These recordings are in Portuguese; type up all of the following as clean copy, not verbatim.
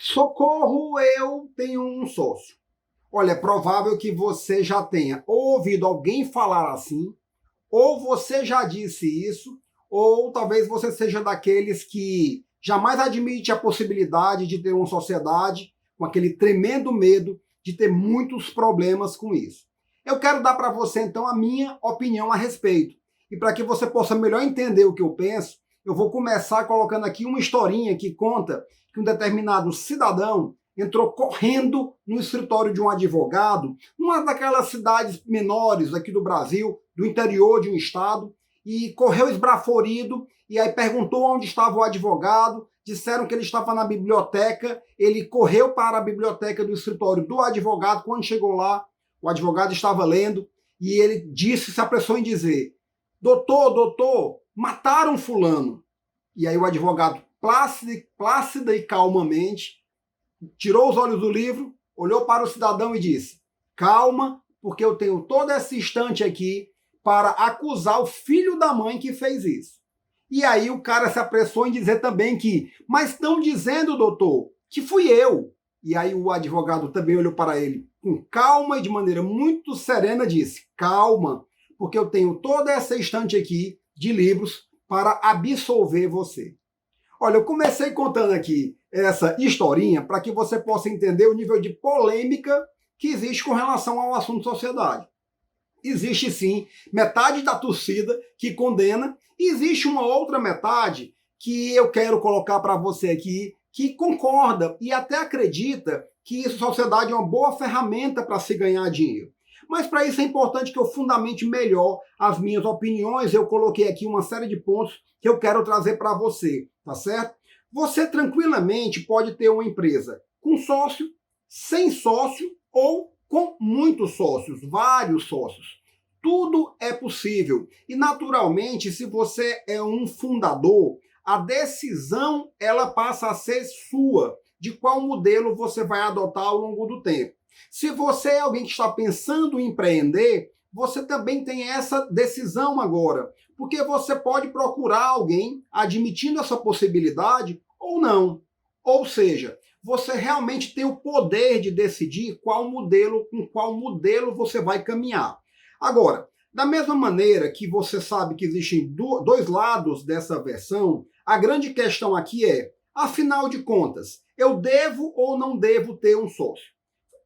Socorro, eu tenho um sócio. Olha, é provável que você já tenha ouvido alguém falar assim, ou você já disse isso, ou talvez você seja daqueles que jamais admite a possibilidade de ter uma sociedade com aquele tremendo medo de ter muitos problemas com isso. Eu quero dar para você então a minha opinião a respeito. E para que você possa melhor entender o que eu penso, eu vou começar colocando aqui uma historinha que conta que um determinado cidadão entrou correndo no escritório de um advogado, numa daquelas cidades menores aqui do Brasil, do interior de um estado, e correu esbraforido, e aí perguntou onde estava o advogado, disseram que ele estava na biblioteca, ele correu para a biblioteca do escritório do advogado, quando chegou lá, o advogado estava lendo, e ele disse, se apressou em dizer, doutor, mataram fulano. E aí o advogado, plácida e calmamente, tirou os olhos do livro, olhou para o cidadão e disse, calma, porque eu tenho todo esse instante aqui para acusar o filho da mãe que fez isso. E aí o cara se apressou em dizer também que, mas estão dizendo, doutor, que fui eu. E aí o advogado também olhou para ele com calma e de maneira muito serena disse, calma, porque eu tenho toda essa estante aqui de livros para absolver você. Olha, eu comecei contando aqui essa historinha para que você possa entender o nível de polêmica que existe com relação ao assunto sociedade. Existe sim metade da torcida que condena e existe uma outra metade que eu quero colocar para você aqui que concorda e até acredita que a sociedade é uma boa ferramenta para se ganhar dinheiro. Mas para isso é importante que eu fundamente melhor as minhas opiniões. Eu coloquei aqui uma série de pontos que eu quero trazer para você, tá certo? Você tranquilamente pode ter uma empresa com sócio, sem sócio ou com muitos sócios, vários sócios. Tudo é possível. E naturalmente, se você é um fundador, a decisão ela passa a ser sua, de qual modelo você vai adotar ao longo do tempo. Se você é alguém que está pensando em empreender, você também tem essa decisão agora, porque você pode procurar alguém admitindo essa possibilidade ou não. Ou seja, você realmente tem o poder de decidir com qual modelo você vai caminhar. Agora, da mesma maneira que você sabe que existem dois lados dessa versão, a grande questão aqui é, afinal de contas, eu devo ou não devo ter um sócio?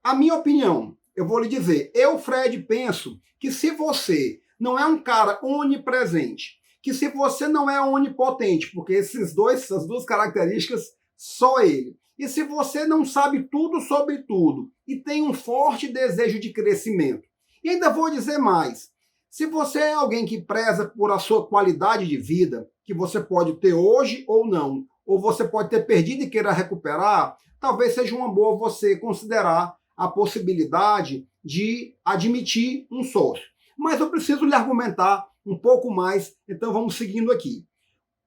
A minha opinião, eu vou lhe dizer, eu, Fred, penso que se você não é um cara onipresente, que se você não é onipotente, porque essas duas características, só ele, e se você não sabe tudo sobre tudo e tem um forte desejo de crescimento, e ainda vou dizer mais, se você é alguém que preza por a sua qualidade de vida, que você pode ter hoje ou não, ou você pode ter perdido e queira recuperar, talvez seja uma boa você considerar a possibilidade de admitir um sócio. Mas eu preciso lhe argumentar um pouco mais, então vamos seguindo aqui.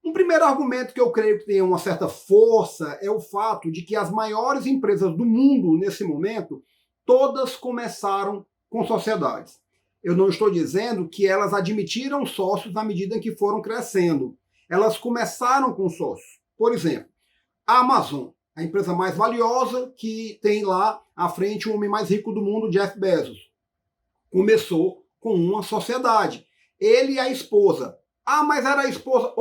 Um primeiro argumento que eu creio que tem uma certa força é o fato de que as maiores empresas do mundo, nesse momento, todas começaram com sociedades. Eu não estou dizendo que elas admitiram sócios à medida em que foram crescendo. Elas começaram com sócios. Por exemplo, a Amazon, a empresa mais valiosa, que tem lá à frente o homem mais rico do mundo, Jeff Bezos. Começou com uma sociedade. Ele e a esposa. Ah, mas era a esposa.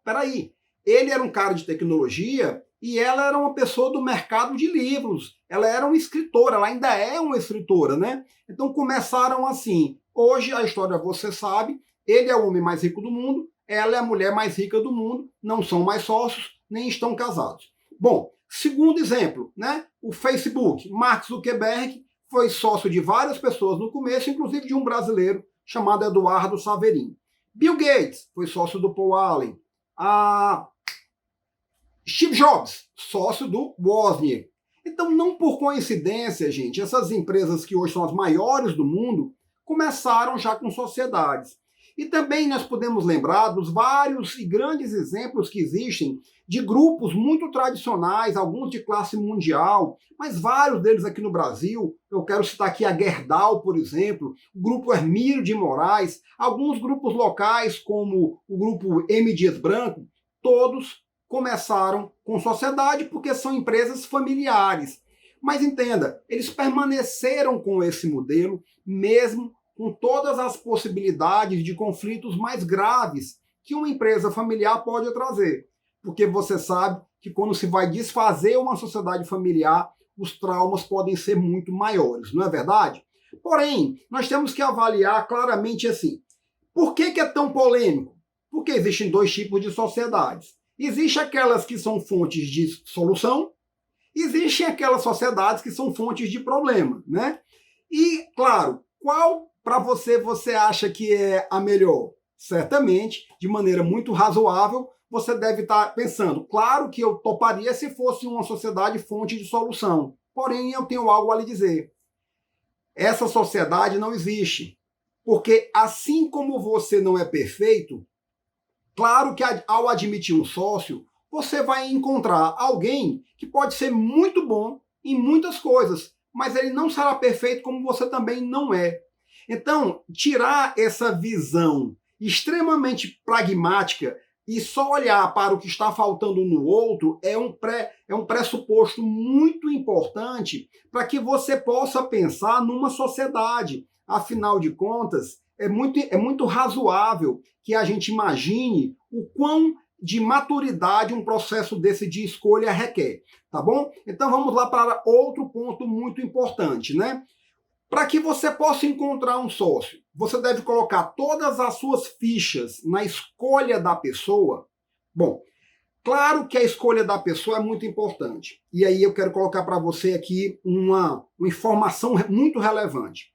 Peraí. Ele era um cara de tecnologia e ela era uma pessoa do mercado de livros. Ela era uma escritora, ela ainda é uma escritora, né? Então começaram assim. Hoje a história você sabe, ele é o homem mais rico do mundo, ela é a mulher mais rica do mundo, não são mais sócios, nem estão casados. Bom, segundo exemplo, né? O Facebook, Mark Zuckerberg foi sócio de várias pessoas no começo, inclusive de um brasileiro chamado Eduardo Saverin. Bill Gates foi sócio do Paul Allen. Steve Jobs, sócio do Wozniak. Então, não por coincidência, gente, essas empresas que hoje são as maiores do mundo começaram já com sociedades. E também nós podemos lembrar dos vários e grandes exemplos que existem de grupos muito tradicionais, alguns de classe mundial, mas vários deles aqui no Brasil. Eu quero citar aqui a Gerdau, por exemplo, o grupo Hermílio de Moraes, alguns grupos locais como o grupo M. Dias Branco, todos começaram com sociedade porque são empresas familiares. Mas entenda, eles permaneceram com esse modelo, mesmo com todas as possibilidades de conflitos mais graves que uma empresa familiar pode trazer. Porque você sabe que quando se vai desfazer uma sociedade familiar, os traumas podem ser muito maiores, não é verdade? Porém, nós temos que avaliar claramente assim, por que é tão polêmico? Porque existem dois tipos de sociedades. Existem aquelas que são fontes de solução, existem aquelas sociedades que são fontes de problema, né? E, claro, qual para você acha que é a melhor? Certamente, de maneira muito razoável, você deve estar pensando, claro que eu toparia se fosse uma sociedade fonte de solução. Porém, eu tenho algo a lhe dizer. Essa sociedade não existe. Porque assim como você não é perfeito, claro que ao admitir um sócio, você vai encontrar alguém que pode ser muito bom em muitas coisas, mas ele não será perfeito como você também não é. Então, tirar essa visão extremamente pragmática e só olhar para o que está faltando no outro é um pressuposto muito importante para que você possa pensar numa sociedade. Afinal de contas, é muito razoável que a gente imagine o quão de maturidade um processo desse de escolha requer, tá bom? Então vamos lá para outro ponto muito importante, né? Para que você possa encontrar um sócio, você deve colocar todas as suas fichas na escolha da pessoa. Bom, claro que a escolha da pessoa é muito importante. E aí eu quero colocar para você aqui uma informação muito relevante.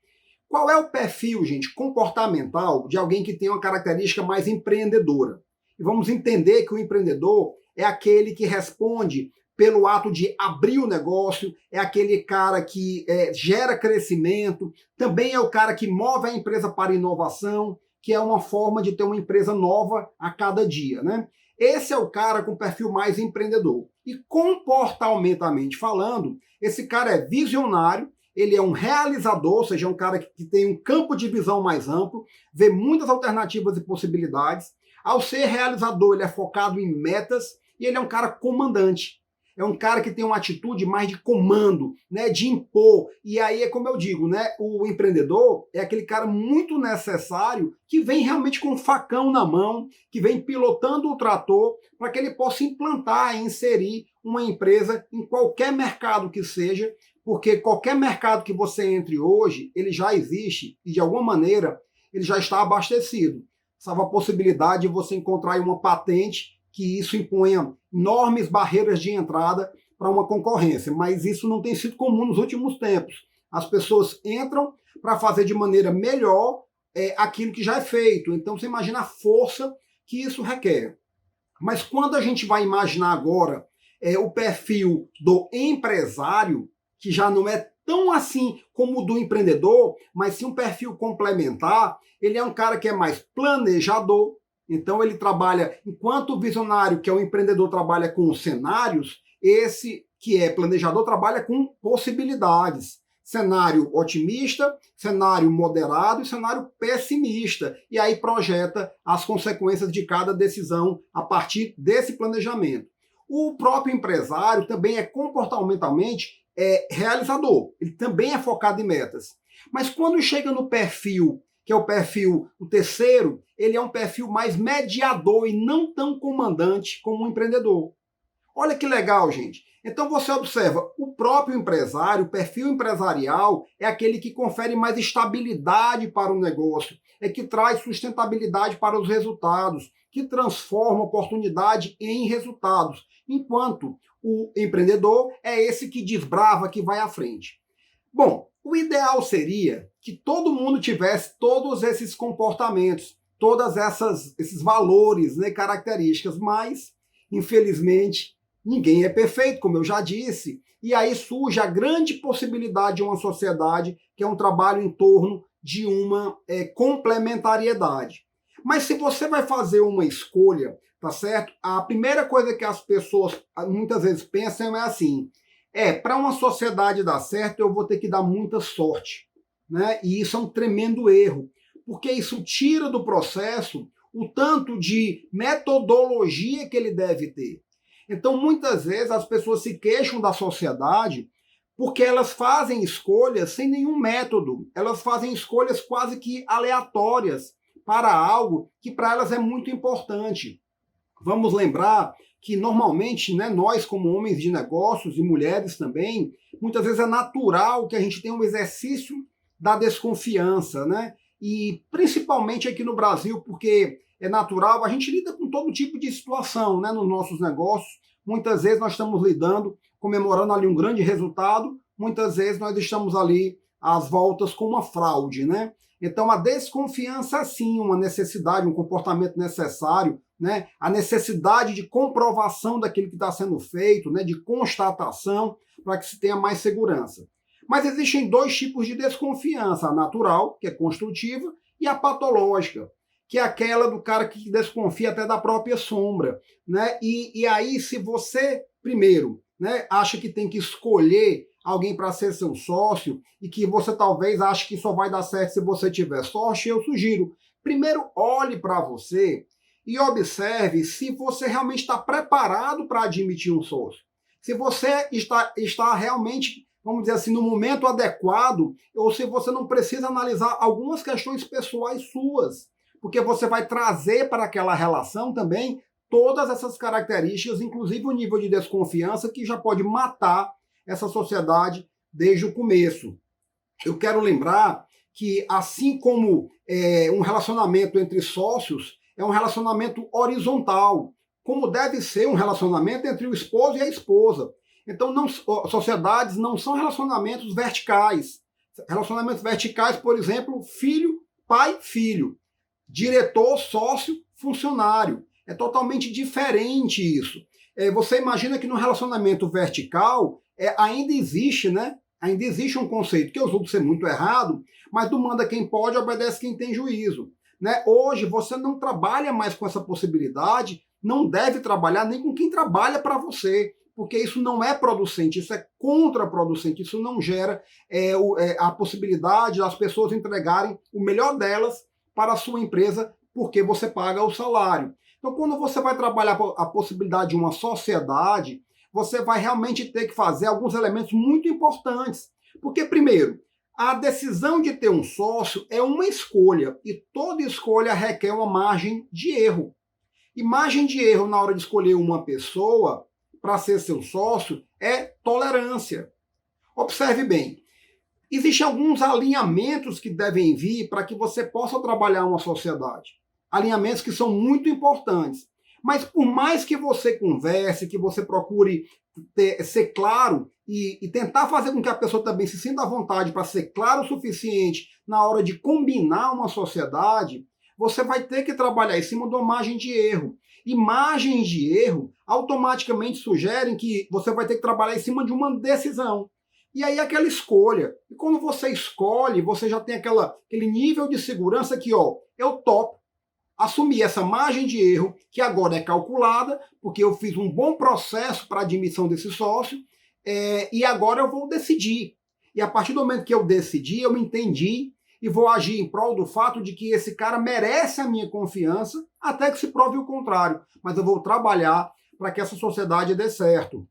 Qual é o perfil, gente, comportamental de alguém que tem uma característica mais empreendedora? E vamos entender que o empreendedor é aquele que responde pelo ato de abrir o negócio, é aquele cara que gera crescimento, também é o cara que move a empresa para inovação, que é uma forma de ter uma empresa nova a cada dia, né? Esse é o cara com perfil mais empreendedor. E comportamentalmente falando, esse cara é visionário, ele é um realizador, ou seja, é um cara que tem um campo de visão mais amplo, vê muitas alternativas e possibilidades. Ao ser realizador, ele é focado em metas e ele é um cara comandante. É um cara que tem uma atitude mais de comando, né, de impor. E aí é como eu digo, né, o empreendedor é aquele cara muito necessário que vem realmente com um facão na mão, que vem pilotando o trator para que ele possa implantar e inserir uma empresa em qualquer mercado que seja, porque qualquer mercado que você entre hoje, ele já existe e de alguma maneira ele já está abastecido. Salva a possibilidade de você encontrar uma patente que isso imponha enormes barreiras de entrada para uma concorrência, mas isso não tem sido comum nos últimos tempos. As pessoas entram para fazer de maneira melhor aquilo que já é feito. Então você imagina a força que isso requer. Mas quando a gente vai imaginar agora o perfil do empresário, que já não é tão assim como o do empreendedor, mas sim um perfil complementar, ele é um cara que é mais planejador. Então ele trabalha, enquanto o visionário, que é o empreendedor, trabalha com cenários, esse que é planejador trabalha com possibilidades. Cenário otimista, cenário moderado e cenário pessimista. E aí projeta as consequências de cada decisão a partir desse planejamento. O próprio empresário também é comportamentalmente realizador. Ele também é focado em metas. Mas quando chega no perfil, que é o perfil, o terceiro, ele é um perfil mais mediador e não tão comandante como um empreendedor. Olha que legal, gente. Então você observa, o próprio empresário, o perfil empresarial, é aquele que confere mais estabilidade para o negócio, é que traz sustentabilidade para os resultados, que transforma oportunidade em resultados. Enquanto o empreendedor é esse que desbrava, que vai à frente. Bom, o ideal seria que todo mundo tivesse todos esses comportamentos, todas esses valores, né, características, mas, infelizmente, ninguém é perfeito, como eu já disse, e aí surge a grande possibilidade de uma sociedade que é um trabalho em torno de uma complementariedade. Mas se você vai fazer uma escolha, tá certo? A primeira coisa que as pessoas muitas vezes pensam é assim, para uma sociedade dar certo, eu vou ter que dar muita sorte, né? E isso é um tremendo erro, porque isso tira do processo o tanto de metodologia que ele deve ter. Então, muitas vezes, as pessoas se queixam da sociedade porque elas fazem escolhas sem nenhum método, elas fazem escolhas quase que aleatórias para algo que para elas é muito importante. Vamos lembrar que normalmente, né, nós como homens de negócios e mulheres também, muitas vezes é natural que a gente tenha um exercício da desconfiança, né? E principalmente aqui no Brasil, porque é natural, a gente lida com todo tipo de situação, né, nos nossos negócios. Muitas vezes nós estamos lidando, comemorando ali um grande resultado, muitas vezes nós estamos ali às voltas com uma fraude, né? Então a desconfiança é sim uma necessidade, um comportamento necessário, né? A necessidade de comprovação daquilo que está sendo feito, né? De constatação, para que se tenha mais segurança. Mas existem dois tipos de desconfiança: a natural, que é construtiva, e a patológica, que é aquela do cara que desconfia até da própria sombra, né? E aí, se você, primeiro, né, acha que tem que escolher alguém para ser seu sócio e que você talvez ache que só vai dar certo se você tiver sorte, eu sugiro, primeiro olhe para você e observe se você realmente está preparado para admitir um sócio. Se você está realmente, vamos dizer assim, no momento adequado, ou se você não precisa analisar algumas questões pessoais suas, porque você vai trazer para aquela relação também todas essas características, inclusive o nível de desconfiança que já pode matar essa sociedade desde o começo. Eu quero lembrar que, assim como um relacionamento entre sócios é um relacionamento horizontal, como deve ser um relacionamento entre o esposo e a esposa. Então, sociedades não são relacionamentos verticais. Relacionamentos verticais, por exemplo, filho, pai, filho. Diretor, sócio, funcionário. É totalmente diferente isso. Você imagina que no relacionamento vertical ainda existe, né? Ainda existe um conceito que eu julgo ser muito errado, mas do manda quem pode, obedece quem tem juízo. Né? Hoje você não trabalha mais com essa possibilidade, não deve trabalhar nem com quem trabalha para você, porque isso não é producente, isso é contraproducente, isso não gera a possibilidade das pessoas entregarem o melhor delas para a sua empresa, porque você paga o salário. Então, quando você vai trabalhar a possibilidade de uma sociedade, você vai realmente ter que fazer alguns elementos muito importantes. Porque, primeiro, a decisão de ter um sócio é uma escolha, e toda escolha requer uma margem de erro. E margem de erro na hora de escolher uma pessoa para ser seu sócio é tolerância. Observe bem, existem alguns alinhamentos que devem vir para que você possa trabalhar uma sociedade. Alinhamentos que são muito importantes. Mas por mais que você converse, que você procure ser claro e tentar fazer com que a pessoa também se sinta à vontade para ser claro o suficiente na hora de combinar uma sociedade, você vai ter que trabalhar em cima de uma margem de erro. E margens de erro automaticamente sugerem que você vai ter que trabalhar em cima de uma decisão. E aí aquela escolha. E quando você escolhe, você já tem aquele nível de segurança que, ó, eu topo assumir essa margem de erro, que agora é calculada, porque eu fiz um bom processo para a admissão desse sócio, e agora eu vou decidir. E a partir do momento que eu decidi, eu entendi e vou agir em prol do fato de que esse cara merece a minha confiança, até que se prove o contrário. Mas eu vou trabalhar para que essa sociedade dê certo.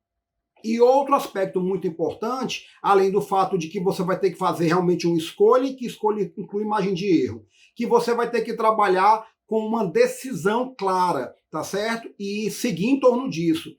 E outro aspecto muito importante, além do fato de que você vai ter que fazer realmente uma escolha, e que escolha inclui margem de erro, que você vai ter que trabalhar com uma decisão clara, tá certo? E seguir em torno disso.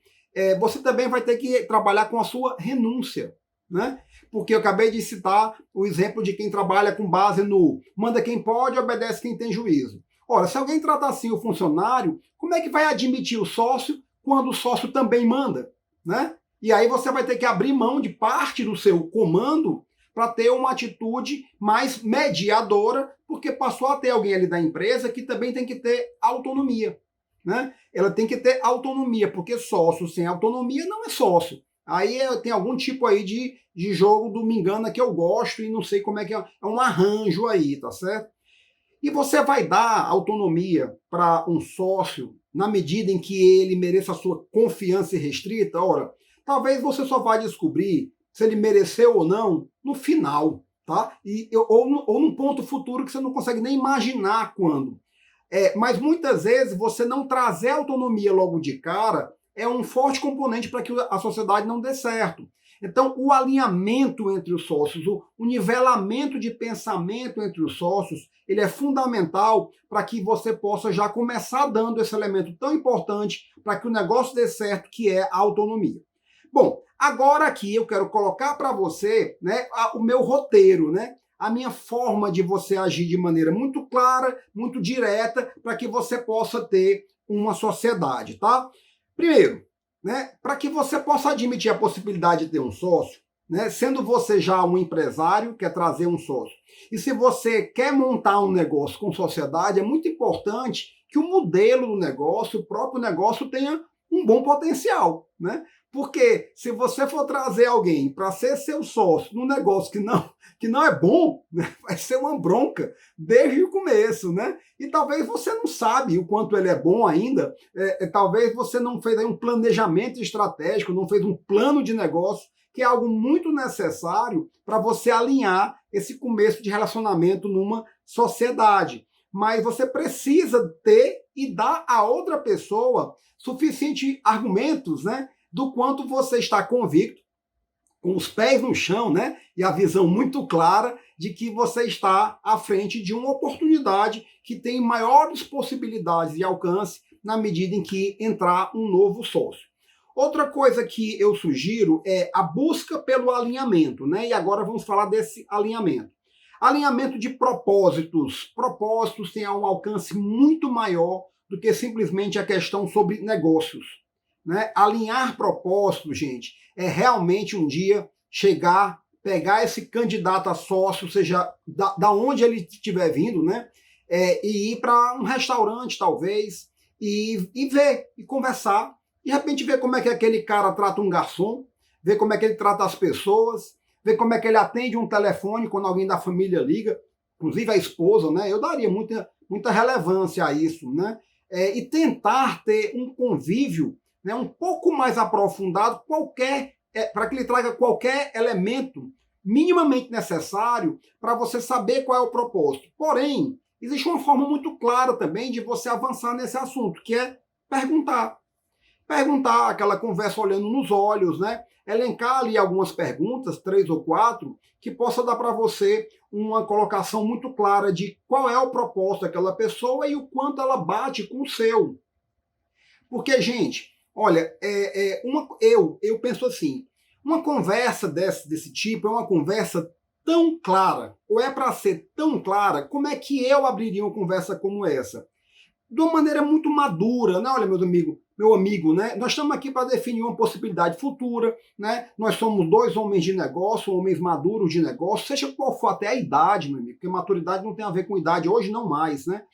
Você também vai ter que trabalhar com a sua renúncia, né? Porque eu acabei de citar o exemplo de quem trabalha com base no manda quem pode, obedece quem tem juízo. Ora, se alguém trata assim o funcionário, como é que vai admitir o sócio quando o sócio também manda, né? E aí você vai ter que abrir mão de parte do seu comando para ter uma atitude mais mediadora, porque passou a ter alguém ali da empresa que também tem que ter autonomia, né? Ela tem que ter autonomia, porque sócio sem autonomia não é sócio. Aí tem algum tipo aí de jogo do me engana que eu gosto e não sei como é que é um arranjo aí, tá certo? E você vai dar autonomia para um sócio na medida em que ele mereça a sua confiança irrestrita? Ora, talvez você só vai descobrir se ele mereceu ou não no final, tá? Ou num ponto futuro que você não consegue nem imaginar quando. Mas muitas vezes você não trazer autonomia logo de cara é um forte componente para que a sociedade não dê certo. Então, o alinhamento entre os sócios, o nivelamento de pensamento entre os sócios, ele é fundamental para que você possa já começar dando esse elemento tão importante para que o negócio dê certo, que é a autonomia. Bom, agora aqui eu quero colocar para você, né, o meu roteiro, né, a minha forma de você agir de maneira muito clara, muito direta, para que você possa ter uma sociedade, tá? Primeiro, né, para que você possa admitir a possibilidade de ter um sócio, né, sendo você já um empresário, quer trazer um sócio, e se você quer montar um negócio com sociedade, é muito importante que o modelo do negócio, o próprio negócio, tenha um bom potencial, né? Porque se você for trazer alguém para ser seu sócio num negócio que não é bom, né, vai ser uma bronca desde o começo, né? E talvez você não sabe o quanto ele é bom ainda, talvez você não fez aí um planejamento estratégico, não fez um plano de negócio, que é algo muito necessário para você alinhar esse começo de relacionamento numa sociedade. Mas você precisa ter e dar a outra pessoa suficientes argumentos, né, do quanto você está convicto, com os pés no chão, né, e a visão muito clara de que você está à frente de uma oportunidade que tem maiores possibilidades de alcance na medida em que entrar um novo sócio. Outra coisa que eu sugiro é a busca pelo alinhamento, né? E agora vamos falar desse alinhamento. Alinhamento de propósitos. Propósitos têm um alcance muito maior do que simplesmente a questão sobre negócios, né? Alinhar propósitos, gente, é realmente um dia chegar, pegar esse candidato a sócio, seja da onde ele estiver vindo, né? E ir para um restaurante, talvez, e ver, e conversar. De repente ver como é que aquele cara trata um garçom, ver como é que ele trata as pessoas, ver como é que ele atende um telefone quando alguém da família liga, inclusive a esposa, né? Eu daria muita relevância a isso, né? E tentar ter um convívio, né, um pouco mais aprofundado, para que ele traga qualquer elemento minimamente necessário para você saber qual é o propósito. Porém, existe uma forma muito clara também de você avançar nesse assunto, que é perguntar. Perguntar, aquela conversa olhando nos olhos, né? Elencar ali algumas perguntas, 3 ou 4, que possa dar para você uma colocação muito clara de qual é o propósito daquela pessoa e o quanto ela bate com o seu. Porque, gente, olha, eu penso assim, uma conversa desse tipo é uma conversa tão clara, ou é para ser tão clara, como é que eu abriria uma conversa como essa? De uma maneira muito madura, né? Olha, meu amigo, né? Nós estamos aqui para definir uma possibilidade futura, né? Nós somos 2 homens de negócio, homens maduros de negócio, seja qual for até a idade, meu amigo, porque maturidade não tem a ver com idade, hoje não mais, né?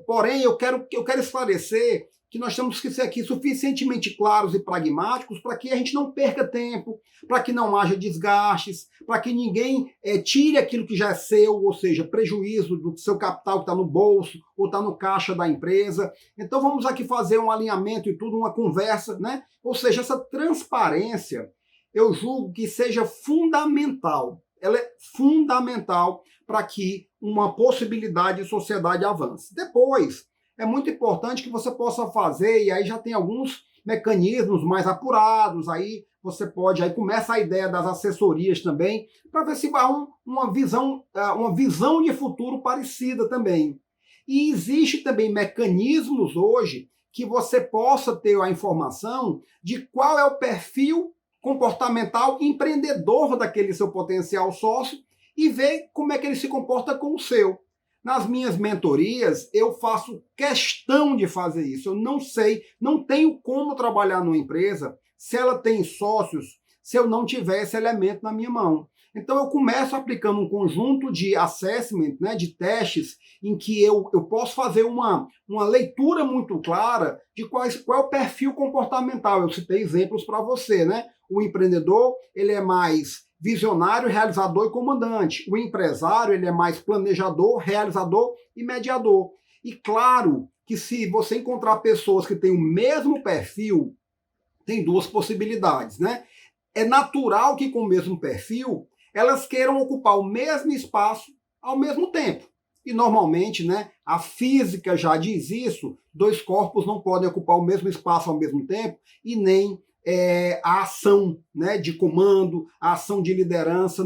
Porém, eu quero esclarecer que nós temos que ser aqui suficientemente claros e pragmáticos para que a gente não perca tempo, para que não haja desgastes, para que ninguém tire aquilo que já é seu, ou seja, prejuízo do seu capital que está no bolso ou está no caixa da empresa. Então vamos aqui fazer um alinhamento e tudo, uma conversa, né? Ou seja, essa transparência, eu julgo que seja fundamental. Ela é fundamental para que uma possibilidade de sociedade avance. Depois, é muito importante que você possa fazer, e aí já tem alguns mecanismos mais apurados, aí você pode, aí começa a ideia das assessorias também, para ver se há uma visão de futuro parecida também. E existe também mecanismos hoje que você possa ter a informação de qual é o perfil comportamental empreendedor daquele seu potencial sócio e ver como é que ele se comporta com o seu. Nas minhas mentorias, eu faço questão de fazer isso. Eu não sei, não tenho como trabalhar numa empresa se ela tem sócios, se eu não tiver esse elemento na minha mão. Então, eu começo aplicando um conjunto de assessment, né, de testes, em que eu posso fazer uma leitura muito clara de qual é o perfil comportamental. Eu citei exemplos para você, né? O empreendedor, ele é mais visionário, realizador e comandante. O empresário, ele é mais planejador, realizador e mediador. E claro que se você encontrar pessoas que têm o mesmo perfil, tem 2 possibilidades, né? É natural que com o mesmo perfil, elas queiram ocupar o mesmo espaço ao mesmo tempo. E normalmente, né, a física já diz isso, dois corpos não podem ocupar o mesmo espaço ao mesmo tempo e nem a ação, né, de comando, a ação de liderança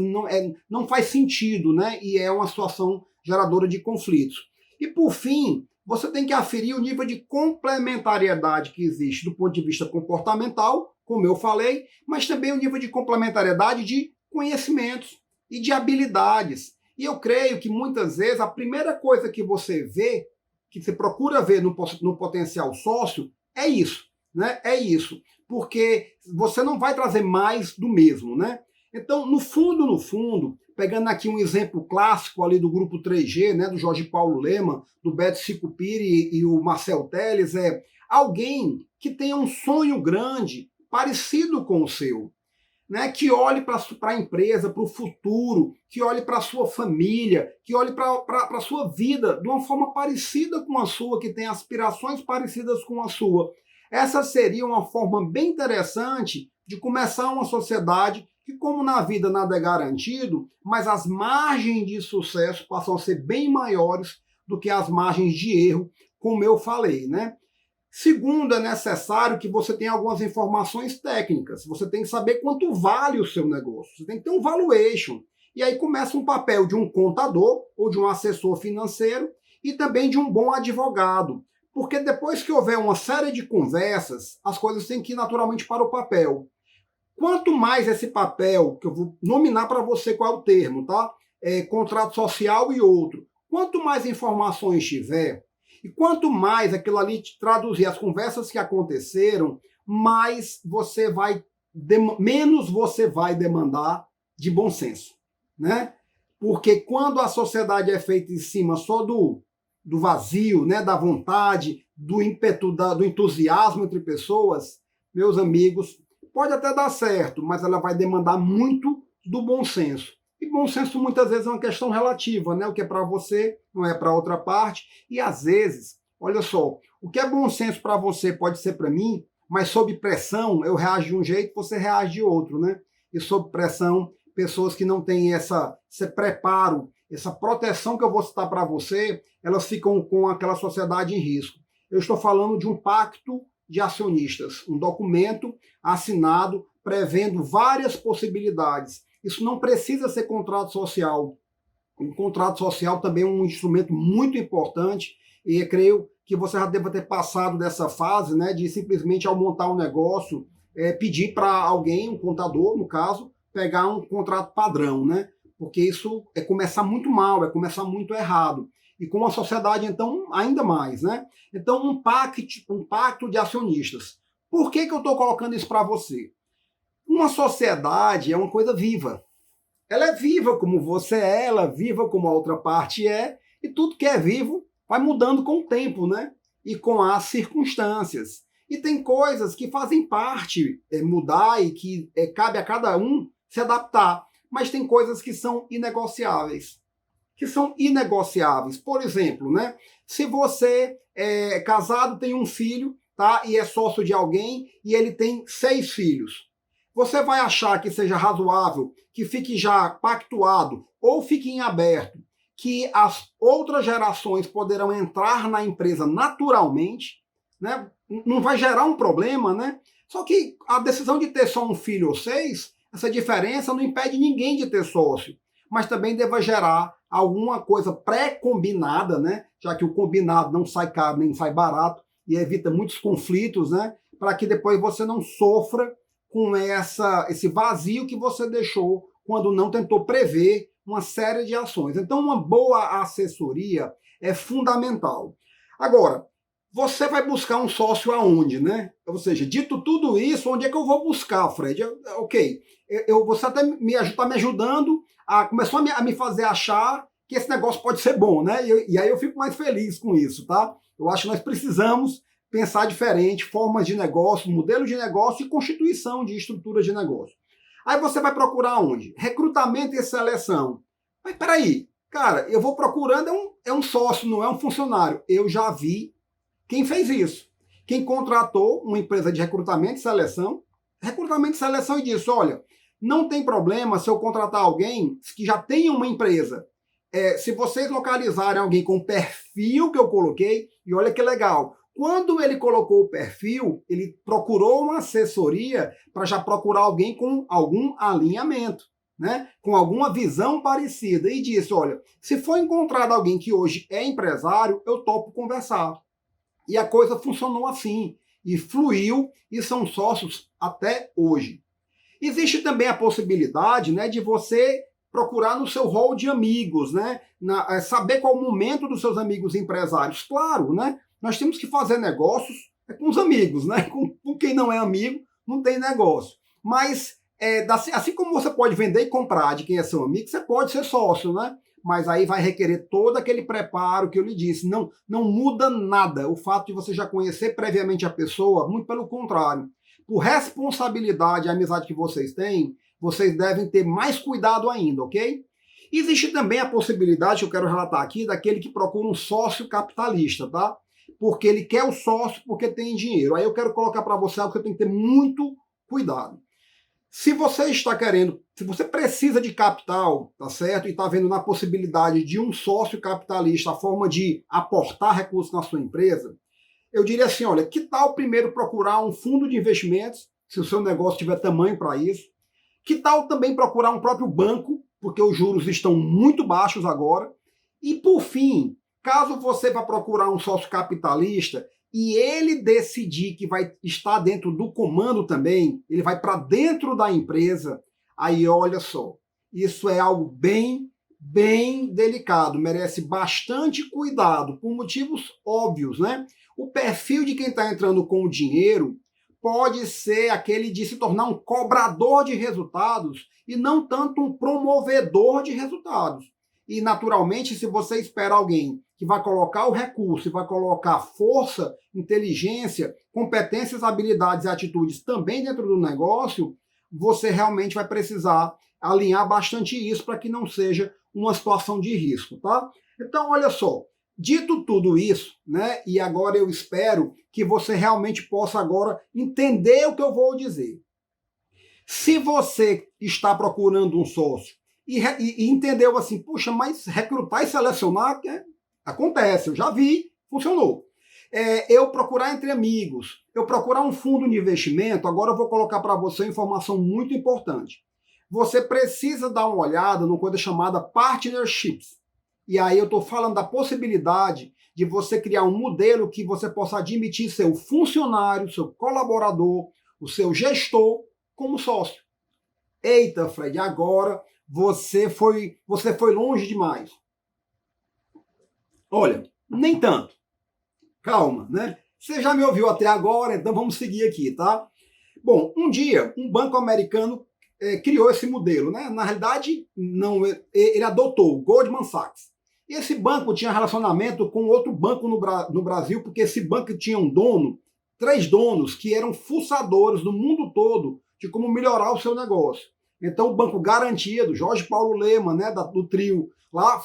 não faz sentido, né, e é uma situação geradora de conflitos. E por fim, você tem que aferir o nível de complementariedade que existe do ponto de vista comportamental, como eu falei, mas também o nível de complementariedade de conhecimentos e de habilidades. E eu creio que muitas vezes a primeira coisa que você vê, que você procura ver no potencial sócio, é isso, né? É isso. Porque você não vai trazer mais do mesmo, né? Então, no fundo, pegando aqui um exemplo clássico ali do grupo 3G, né, do Jorge Paulo Lemann, do Beto Sicupiri e o Marcel Telles, é alguém que tenha um sonho grande, parecido com o seu, né, que olhe para a empresa, para o futuro, que olhe para a sua família, que olhe para a sua vida de uma forma parecida com a sua, que tem aspirações parecidas com a sua. Essa seria uma forma bem interessante de começar uma sociedade que, como na vida nada é garantido, mas as margens de sucesso passam a ser bem maiores do que as margens de erro, como eu falei, né? Segundo, é necessário que você tenha algumas informações técnicas. Você tem que saber quanto vale o seu negócio. Você tem que ter um valuation. E aí começa um papel de um contador ou de um assessor financeiro e também de um bom advogado. Porque depois que houver uma série de conversas, as coisas têm que ir naturalmente para o papel. Quanto mais esse papel, que eu vou nominar para você qual é o termo, tá? Contrato social e outro. Quanto mais informações tiver, e quanto mais aquilo ali te traduzir as conversas que aconteceram, menos você vai demandar de bom senso, né? Porque quando a sociedade é feita em cima só do vazio, né, da vontade, do ímpeto, do entusiasmo entre pessoas, meus amigos, pode até dar certo, mas ela vai demandar muito do bom senso. E bom senso muitas vezes é uma questão relativa, né? O que é para você não é para outra parte. E às vezes, olha só, o que é bom senso para você pode ser para mim, mas sob pressão eu reajo de um jeito, você reage de outro, né? E sob pressão, pessoas que não têm esse preparo, essa proteção que eu vou citar para você, elas ficam com aquela sociedade em risco. Eu estou falando de um pacto de acionistas, um documento assinado prevendo várias possibilidades. Isso não precisa ser contrato social. Um contrato social também é um instrumento muito importante e eu creio que você já deva ter passado dessa fase, né, de simplesmente ao montar um negócio, pedir para alguém, um contador, no caso, pegar um contrato padrão, né? Porque isso é começar muito mal, é começar muito errado. E com a sociedade, então, ainda mais, né? Então, um pacto de acionistas. Por que eu estou colocando isso para você? Uma sociedade é uma coisa viva. Ela é viva como você é, ela é viva como a outra parte é, e tudo que é vivo vai mudando com o tempo, né? E com as circunstâncias. E tem coisas que fazem parte mudar e que cabe a cada um se adaptar. Mas tem coisas que são inegociáveis. Por exemplo, né? Se você é casado, tem um filho, tá? E é sócio de alguém e ele tem 6 filhos. Você vai achar que seja razoável, que fique já pactuado ou fique em aberto, que as outras gerações poderão entrar na empresa naturalmente, né? Não vai gerar um problema, né? Só que a decisão de ter só um filho ou 6, essa diferença não impede ninguém de ter sócio, mas também deva gerar alguma coisa pré-combinada, né? Já que o combinado não sai caro nem sai barato e evita muitos conflitos, né? Para que depois você não sofra com esse vazio que você deixou quando não tentou prever uma série de ações. Então, uma boa assessoria é fundamental. Agora, você vai buscar um sócio aonde, né? Ou seja, dito tudo isso, onde é que eu vou buscar, Fred? Você até está me ajudando, começou a me fazer achar que esse negócio pode ser bom, né? E aí eu fico mais feliz com isso, tá? Eu acho que nós precisamos pensar diferente, formas de negócio, modelo de negócio e constituição de estruturas de negócio. Aí você vai procurar onde? Recrutamento e seleção. Mas peraí, cara, eu vou procurando, é um sócio, não é um funcionário. Eu já vi quem fez isso. Quem contratou uma empresa de recrutamento e seleção e disse, olha, não tem problema se eu contratar alguém que já tenha uma empresa se vocês localizarem alguém com o perfil que eu coloquei, e olha que legal, quando ele colocou o perfil, ele procurou uma assessoria para já procurar alguém com algum alinhamento, né? Com alguma visão parecida. E disse, olha, se for encontrado alguém que hoje é empresário, eu topo conversar. E a coisa funcionou assim, e fluiu, e são sócios até hoje. Existe também a possibilidade, né, de você procurar no seu hall de amigos, né? Saber qual o momento dos seus amigos empresários. Claro, né? Nós temos que fazer negócios com os amigos, né? Com quem não é amigo, não tem negócio. Mas, assim como você pode vender e comprar de quem é seu amigo, você pode ser sócio, né? Mas aí vai requerer todo aquele preparo que eu lhe disse. Não muda nada o fato de você já conhecer previamente a pessoa, muito pelo contrário. Por responsabilidade e amizade que vocês têm, vocês devem ter mais cuidado ainda, ok? Existe também a possibilidade, que eu quero relatar aqui, daquele que procura um sócio capitalista, tá? Porque ele quer o sócio porque tem dinheiro. Aí eu quero colocar para você algo que eu tenho que ter muito cuidado. Se você está querendo, se você precisa de capital, tá certo? E está vendo na possibilidade de um sócio capitalista, a forma de aportar recursos na sua empresa, eu diria assim, olha, que tal primeiro procurar um fundo de investimentos, se o seu negócio tiver tamanho para isso? Que tal também procurar um próprio banco, porque os juros estão muito baixos agora? E por fim, caso você vá procurar um sócio capitalista e ele decidir que vai estar dentro do comando também, ele vai para dentro da empresa, aí olha só, isso é algo bem delicado, merece bastante cuidado, por motivos óbvios, né? O perfil de quem está entrando com o dinheiro pode ser aquele de se tornar um cobrador de resultados e não tanto um promovedor de resultados. E, naturalmente, se você espera alguém que vai colocar o recurso e vai colocar força, inteligência, competências, habilidades e atitudes também dentro do negócio, você realmente vai precisar alinhar bastante isso para que não seja uma situação de risco, tá? Então, olha só, dito tudo isso, né, e agora eu espero que você realmente possa agora entender o que eu vou dizer. Se você está procurando um sócio e entendeu assim, puxa, mas recrutar e selecionar acontece, eu já vi, funcionou. Eu procurar entre amigos, eu procurar um fundo de investimento, agora eu vou colocar para você uma informação muito importante. Você precisa dar uma olhada numa coisa chamada partnerships. E aí eu estou falando da possibilidade de você criar um modelo que você possa admitir seu funcionário, seu colaborador, o seu gestor como sócio. Eita, Fred, agora você foi longe demais. Olha, nem tanto. Calma, né? Você já me ouviu até agora, então vamos seguir aqui, tá? Bom, um dia, um banco americano criou esse modelo, né? Na realidade, não, ele adotou o Goldman Sachs. E esse banco tinha relacionamento com outro banco no Brasil, porque esse banco tinha um dono, 3 donos, que eram fuçadores no mundo todo de como melhorar o seu negócio. Então o Banco Garantia, do Jorge Paulo Lemann, né, do trio,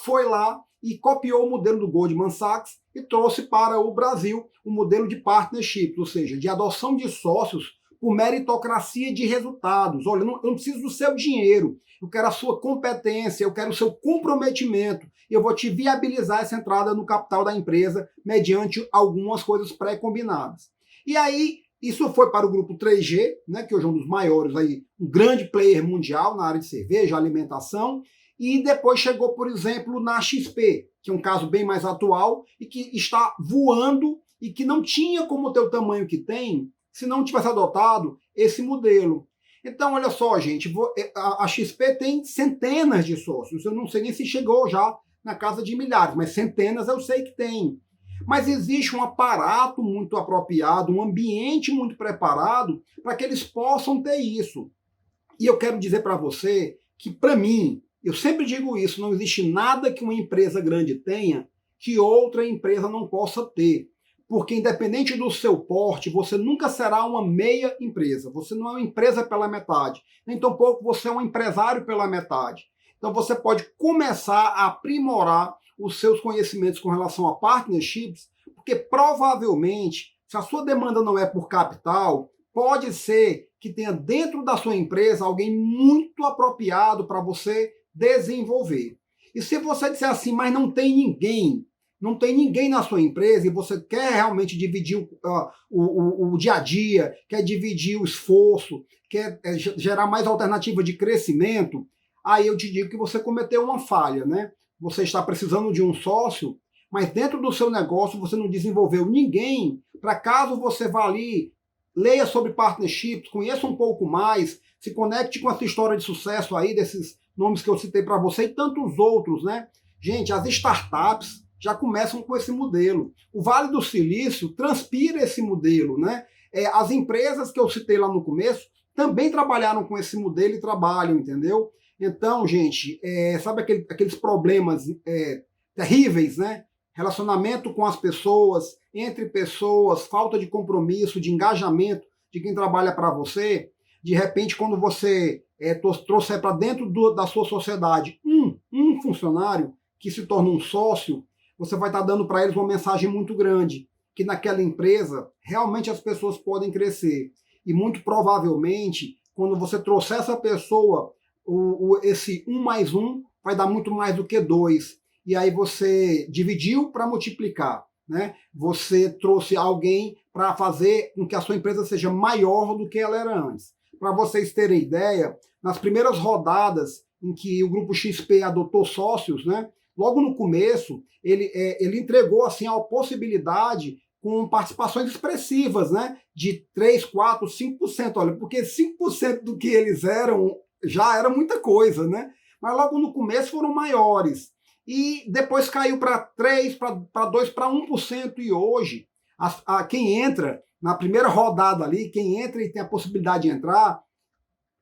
foi lá e copiou o modelo do Goldman Sachs e trouxe para o Brasil o modelo de partnership, ou seja, de adoção de sócios por meritocracia de resultados. Olha, eu não preciso do seu dinheiro, eu quero a sua competência, eu quero o seu comprometimento, e eu vou te viabilizar essa entrada no capital da empresa mediante algumas coisas pré-combinadas. E aí, isso foi para o grupo 3G, né, que hoje é um dos maiores, aí, um grande player mundial na área de cerveja, alimentação, e depois chegou, por exemplo, na XP, que é um caso bem mais atual e que está voando e que não tinha como ter o tamanho que tem se não tivesse adotado esse modelo. Então, olha só, gente, a XP tem centenas de sócios, eu não sei nem se chegou já na casa de milhares, mas centenas eu sei que tem. Mas existe um aparato muito apropriado, um ambiente muito preparado para que eles possam ter isso. E eu quero dizer para você que, para mim, eu sempre digo isso, não existe nada que uma empresa grande tenha que outra empresa não possa ter. Porque independente do seu porte, você nunca será uma meia empresa. Você não é uma empresa pela metade. Nem tampouco você é um empresário pela metade. Então você pode começar a aprimorar os seus conhecimentos com relação a partnerships, porque provavelmente, se a sua demanda não é por capital, pode ser que tenha dentro da sua empresa alguém muito apropriado para você desenvolver. E se você disser assim, mas não tem ninguém na sua empresa e você quer realmente dividir o dia a dia, quer dividir o esforço, quer gerar mais alternativa de crescimento, aí eu te digo que você cometeu uma falha, né? Você está precisando de um sócio, mas dentro do seu negócio você não desenvolveu ninguém para caso você vá ali, leia sobre partnerships, conheça um pouco mais, se conecte com essa história de sucesso aí, desses nomes que eu citei para você e tantos outros, né? Gente, as startups já começam com esse modelo. O Vale do Silício transpira esse modelo, né? As empresas que eu citei lá no começo também trabalharam com esse modelo e trabalham, entendeu? Então, gente, sabe aqueles problemas terríveis, né? Relacionamento com as pessoas, entre pessoas, falta de compromisso, de engajamento de quem trabalha para você. De repente, quando você trouxer para dentro da sua sociedade um funcionário que se torna um sócio, você vai estar dando para eles uma mensagem muito grande, que naquela empresa realmente as pessoas podem crescer. E muito provavelmente, quando você trouxer essa pessoa, esse 1 mais 1 vai dar muito mais do que 2. E aí você dividiu para multiplicar, né? Você trouxe alguém para fazer com que a sua empresa seja maior do que ela era antes. Para vocês terem ideia, nas primeiras rodadas em que o Grupo XP adotou sócios, né? Logo no começo, ele entregou assim a possibilidade com participações expressivas, né? De 3, 4, 5%. Olha, porque 5% do que eles eram já era muita coisa, né? Mas logo no começo foram maiores. E depois caiu para 3, para 2, para 1%. E hoje, quem entra na primeira rodada ali, quem entra e tem a possibilidade de entrar,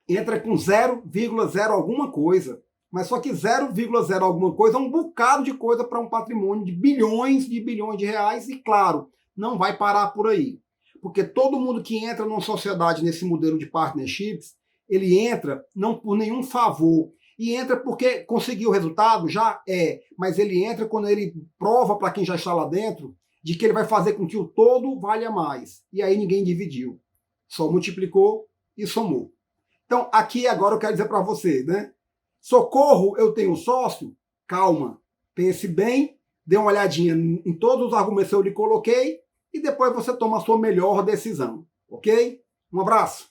entra com 0,0 alguma coisa. Mas só que 0,0 alguma coisa é um bocado de coisa para um patrimônio de bilhões de reais. E claro, não vai parar por aí. Porque todo mundo que entra numa sociedade nesse modelo de partnerships, ele entra não por nenhum favor. E entra porque conseguiu o resultado? Já é. Mas ele entra quando ele prova para quem já está lá dentro de que ele vai fazer com que o todo valha mais. E aí ninguém dividiu. Só multiplicou e somou. Então, aqui agora eu quero dizer para vocês, né? Socorro, eu tenho sócio? Calma. Pense bem, dê uma olhadinha em todos os argumentos que eu lhe coloquei e depois você toma a sua melhor decisão. Ok? Um abraço.